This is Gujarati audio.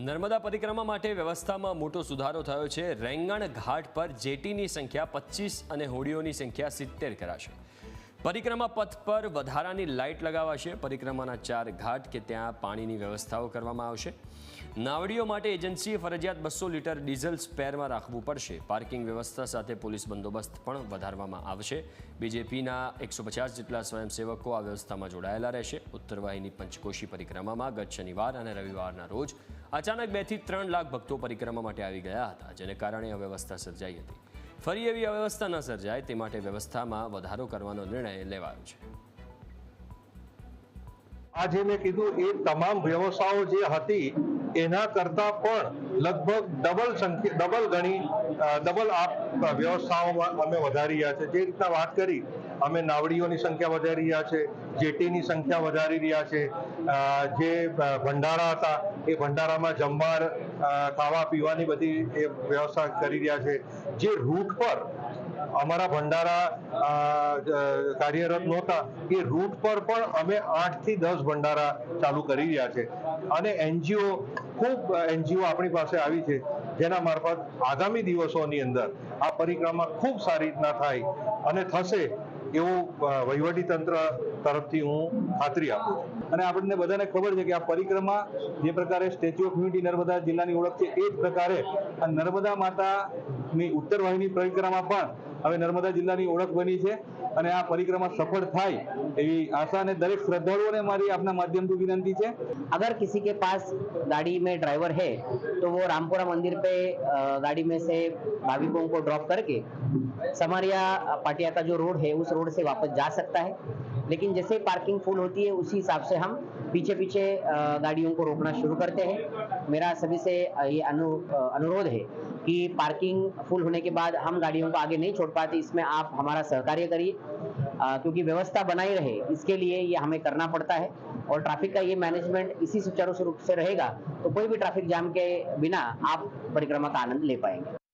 નર્મદા પરિક્રમા માટે વ્યવસ્થામાં મોટો સુધારો થયો છે। રેંગણ ઘાટ પર જેટીની સંખ્યા 25 અને હોડીઓની સંખ્યા 70 કરાશે। પરિક્રમા પથ પર વધારાની લાઇટ લગાવાશે। પરિક્રમાના 4 ઘાટ કે ત્યાં પાણીની વ્યવસ્થાઓ કરવામાં આવશે। નાવડીઓ માટે એજન્સીએ ફરજિયાત 200 લીટર ડીઝલ સ્પેરમાં રાખવું પડશે। પાર્કિંગ વ્યવસ્થા સાથે પોલીસ બંદોબસ્ત પણ વધારવામાં આવશે। બીજેપીના 150 જેટલા સ્વયંસેવકો આ વ્યવસ્થામાં જોડાયેલા રહેશે। ઉત્તરવાહિની પંચકોશી પરિક્રમામાં ગત શનિવાર અને રવિવારના રોજ અચાનક 2 થી 3 લાખ ભક્તો પરિક્રમા માટે આવી ગયા હતા, જેને કારણે અવ્યવસ્થા સર્જાઈ હતી। ફરી એવી અવ્યવસ્થા ન સર્જાય તે માટે વ્યવસ્થામાં વધારો કરવાનો નિર્ણય લેવાયો છે। આજે મેં કીધું એ તમામ વ્યવસ્થાઓ જે હતી એના કરતા પણ લગભગ ડબલ વ્યવસ્થાઓમાં અમે વધારી રહ્યા છે। જે રીતના વાત કરી, અમે નાવડીઓની સંખ્યા વધારી રહ્યા છે, જેટીની સંખ્યા વધારી રહ્યા છે। જે ભંડારા હતા એ ભંડારામાં જમવા ખાવા પીવાની બધી એ વ્યવસ્થા કરી રહ્યા છે। જે રૂટ પર અમારા ભંડારા કાર્યરત નહોતા એ રૂટ પર પણ અમે 8 થી 10 ભંડારા ચાલુ કરી રહ્યા છે। અને ખૂબ એનજીઓ આપણી પાસે આવી છે, જેના મારફત આગામી દિવસોની અંદર આ પરિક્રમા ખૂબ સારી રીતના થાય અને થશે એવું વહીવટી તંત્ર તરફથી હું ખાતરી આપું છું। અને આપણને બધાને ખબર છે કે આ પરિક્રમા જે પ્રકારે સ્ટેચ્યુ ઓફ યુનિટી નર્મદા જિલ્લાની ઓળખ છે એ જ પ્રકારે આ નર્મદા માતાની ઉત્તર વાહિની પરિક્રમા પણ હવે નર્મદા જિલ્લાની ઓળખ બની છે। અને આ પરિक्रमा सफल થાય એવી આશા અને દરેક શ્રદ્ધાળુઓને મારી આપના માध्यम से विनती है। अगर किसी के पास गाड़ी में ड्राइवर है तो वो रामपुरा मंदिर पे गाड़ी में से भाविकों को ड्रॉप करके समरिया पाटिया का जो रोड है उस रोड से वापस जा सकता है। लेकिन जैसे पार्किंग फुल होती है उसी हिसाब से हम पीछे पीछे गाड़ियों को रोकना शुरू करते हैं। मेरा सभी से ये अनुरोध है कि पार्किंग फुल होने के बाद हम गाड़ियों को आगे नहीं छोड़ पाते, इसमें आप हमारा सहकार्य करिए, क्योंकि व्यवस्था बनाई रहे इसके लिए ये हमें करना पड़ता है। और ट्रैफिक का ये मैनेजमेंट इसी सुचारू रूप से रहेगा तो कोई भी ट्रैफिक जाम के बिना आप परिक्रमा का आनंद ले पाएंगे।